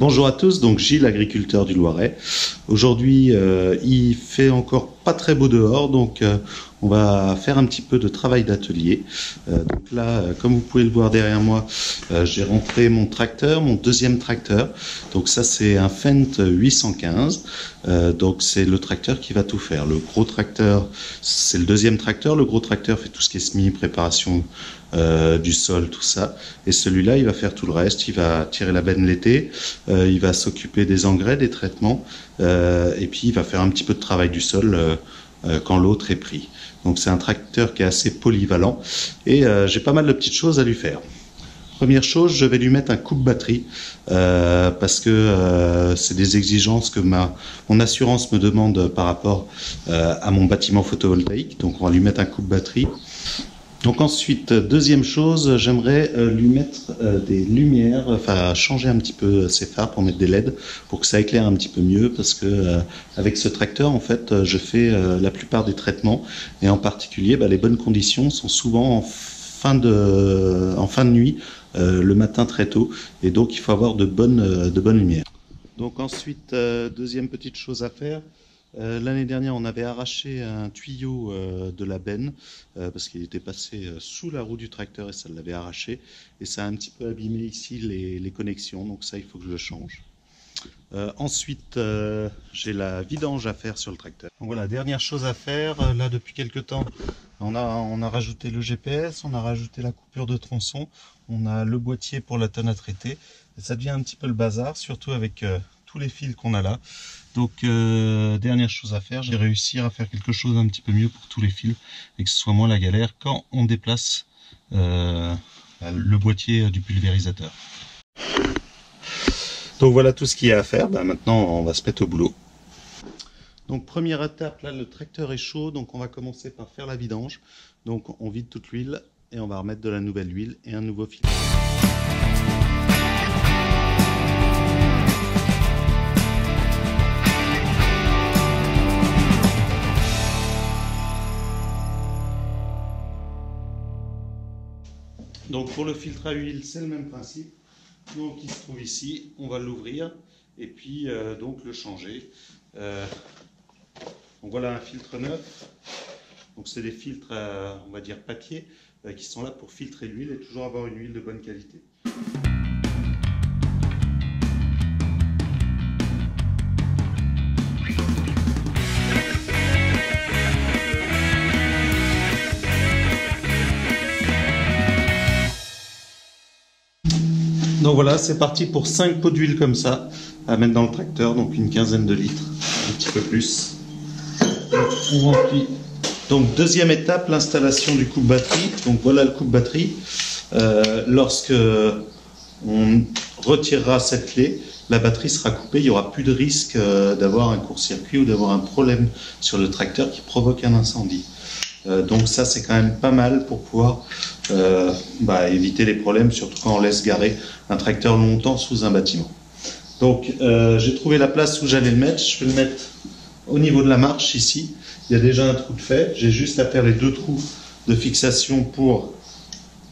Bonjour à tous, donc Gilles, agriculteur du Loiret. Aujourd'hui, il fait encore pas très beau dehors, donc on va faire un petit peu de travail d'atelier. Donc là, comme vous pouvez le voir derrière moi, j'ai rentré mon tracteur, mon deuxième tracteur. Donc ça, c'est un Fendt 815. Donc c'est le tracteur qui va tout faire. Le gros tracteur, c'est le deuxième tracteur. Le gros tracteur fait tout ce qui est semis, préparation du sol, tout ça. Et celui-là, il va faire tout le reste. Il va tirer la benne l'été, il va s'occuper des engrais, des traitements, et puis il va faire un petit peu de travail du sol quand l'autre est pris. Donc c'est un tracteur qui est assez polyvalent et j'ai pas mal de petites choses à lui faire. Première chose, je vais lui mettre un coupe-batterie parce que c'est des exigences que mon assurance me demande par rapport à mon bâtiment photovoltaïque. Donc on va lui mettre un coupe-batterie. Donc ensuite, deuxième chose, j'aimerais lui mettre des lumières, enfin changer un petit peu ses phares pour mettre des LED pour que ça éclaire un petit peu mieux parce que avec ce tracteur, en fait, je fais la plupart des traitements et en particulier, les bonnes conditions sont souvent en fin de nuit, le matin très tôt, et donc il faut avoir de bonnes lumières. Donc ensuite, deuxième petite chose à faire. L'année dernière, on avait arraché un tuyau de la benne parce qu'il était passé sous la roue du tracteur et ça l'avait arraché. Et ça a un petit peu abîmé ici les connexions, donc ça, il faut que je le change. Ensuite, j'ai la vidange à faire sur le tracteur. Donc voilà, dernière chose à faire. Là, depuis quelques temps, on a rajouté le GPS, on a rajouté la coupure de tronçon, on a le boîtier pour la tonne à traiter. Et ça devient un petit peu le bazar, surtout avec tous les fils qu'on a là. Donc dernière chose à faire, j'ai réussi à faire quelque chose un petit peu mieux pour tous les fils et que ce soit moins la galère quand on déplace le boîtier du pulvérisateur. Donc voilà tout ce qu'il y a à faire. Maintenant on va se mettre au boulot. Donc première étape, là le tracteur est chaud, donc on va commencer par faire la vidange. Donc on vide toute l'huile et on va remettre de la nouvelle huile et un nouveau fil. Donc pour le filtre à huile, c'est le même principe. Donc il se trouve ici, on va l'ouvrir et puis donc le changer. Donc voilà un filtre neuf. Donc c'est des filtres, on va dire papier, qui sont là pour filtrer l'huile et toujours avoir une huile de bonne qualité. Donc voilà, c'est parti pour 5 pots d'huile comme ça, à mettre dans le tracteur, donc une quinzaine de litres, un petit peu plus. Donc, on remplit. Donc deuxième étape, l'installation du coupe-batterie. Donc voilà le coupe-batterie. Lorsque on retirera cette clé, la batterie sera coupée, il n'y aura plus de risque d'avoir un court-circuit ou d'avoir un problème sur le tracteur qui provoque un incendie. Donc ça c'est quand même pas mal pour pouvoir éviter les problèmes, surtout quand on laisse garer un tracteur longtemps sous un bâtiment. Donc j'ai trouvé la place où j'allais le mettre. Je vais le mettre au niveau de la marche ici. Il y a déjà un trou de fait, j'ai juste à faire les 2 trous de fixation pour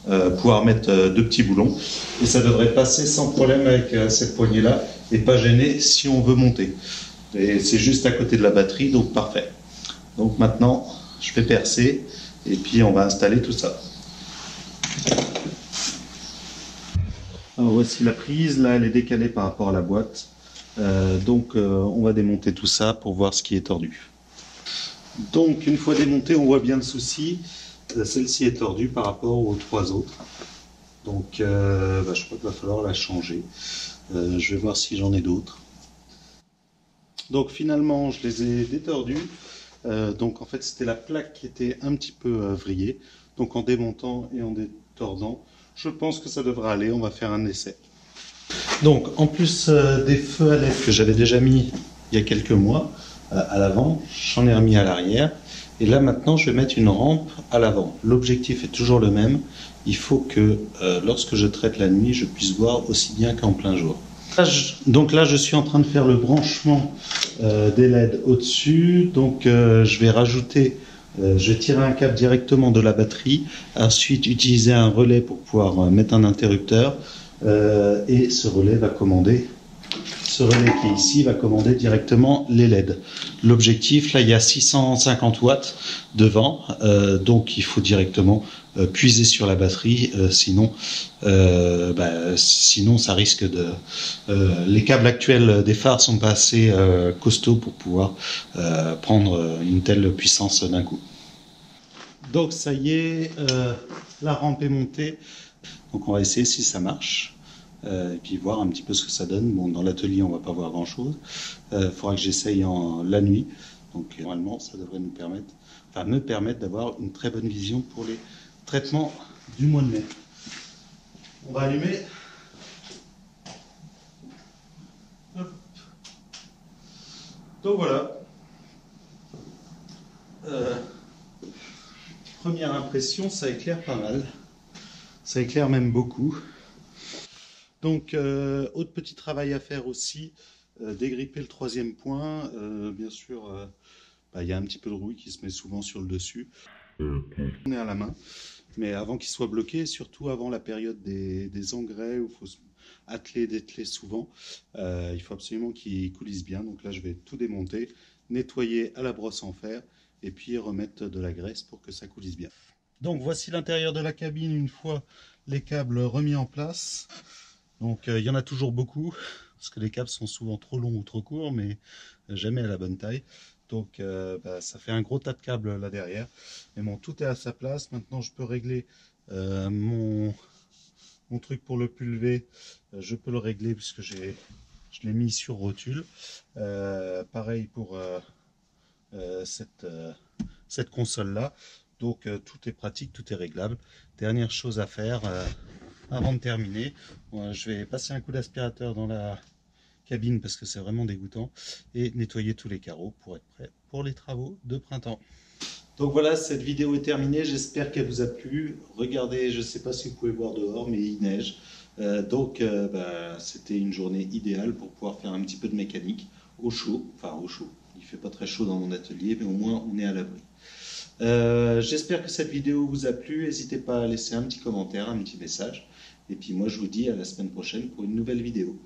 pouvoir mettre 2 petits boulons et ça devrait passer sans problème avec cette poignée là et pas gêner si on veut monter. Et c'est juste à côté de la batterie, donc parfait. Donc maintenant je vais percer et puis on va installer tout ça. Alors voici la prise, là elle est décalée par rapport à la boîte. Donc on va démonter tout ça pour voir ce qui est tordu. Donc une fois démonté, on voit bien le souci. Celle-ci est tordue par rapport aux 3 autres. Donc je crois qu'il va falloir la changer. Je vais voir si j'en ai d'autres. Donc finalement je les ai détordus. Donc en fait c'était la plaque qui était un petit peu vrillée. Donc en démontant et en détordant, je pense que ça devra aller. On va faire un essai. Donc en plus des feux à LED que j'avais déjà mis il y a quelques mois à l'avant, j'en ai remis à l'arrière. Et là maintenant je vais mettre une rampe à l'avant. L'objectif est toujours le même. Il faut que lorsque je traite la nuit, je puisse voir aussi bien qu'en plein jour. Donc là je suis en train de faire le branchement des LED au-dessus. Donc je vais rajouter, je vais tirer un câble directement de la batterie. Ensuite utiliser un relais pour pouvoir mettre un interrupteur. Et ce relais va commander ce relais qui est ici va commander directement les LED. L'objectif, là, il y a 650 watts de vent, donc il faut directement puiser sur la batterie, sinon ça risque de... les câbles actuels des phares sont pas assez costauds pour pouvoir prendre une telle puissance d'un coup. Donc ça y est, la rampe est montée, donc on va essayer si ça marche. Et puis voir un petit peu ce que ça donne. Bon, dans l'atelier, on va pas voir grand-chose. Faudra que j'essaye la nuit. Donc normalement, ça devrait nous permettre, me permettre d'avoir une très bonne vision pour les traitements du mois de mai. On va allumer. Hop. Donc voilà. Première impression, ça éclaire pas mal. Ça éclaire même beaucoup. Donc, autre petit travail à faire aussi, dégripper le troisième point. Bien sûr, il y a un petit peu de rouille qui se met souvent sur le dessus. On est à la main, mais avant qu'il soit bloqué, surtout avant la période des engrais où il faut se atteler, dételer souvent, il faut absolument qu'il coulisse bien. Donc là, je vais tout démonter, nettoyer à la brosse en fer et puis remettre de la graisse pour que ça coulisse bien. Donc voici l'intérieur de la cabine une fois les câbles remis en place. Donc il y en a toujours beaucoup, parce que les câbles sont souvent trop longs ou trop courts, mais jamais à la bonne taille. Donc ça fait un gros tas de câbles là derrière. Mais bon, tout est à sa place. Maintenant je peux régler mon truc pour le pulver. Je peux le régler puisque je l'ai mis sur rotule. Pareil pour cette console là. Donc tout est pratique, tout est réglable. Dernière chose à faire avant de terminer, je vais passer un coup d'aspirateur dans la cabine parce que c'est vraiment dégoûtant et nettoyer tous les carreaux pour être prêt pour les travaux de printemps. Donc voilà, cette vidéo est terminée, j'espère qu'elle vous a plu. Regardez, je ne sais pas si vous pouvez voir dehors, mais il neige. C'était une journée idéale pour pouvoir faire un petit peu de mécanique au chaud, enfin au chaud. Il ne fait pas très chaud dans mon atelier, mais au moins on est à l'abri. J'espère que cette vidéo vous a plu. N'hésitez pas à laisser un petit commentaire, un petit message. Et puis moi je vous dis à la semaine prochaine pour une nouvelle vidéo.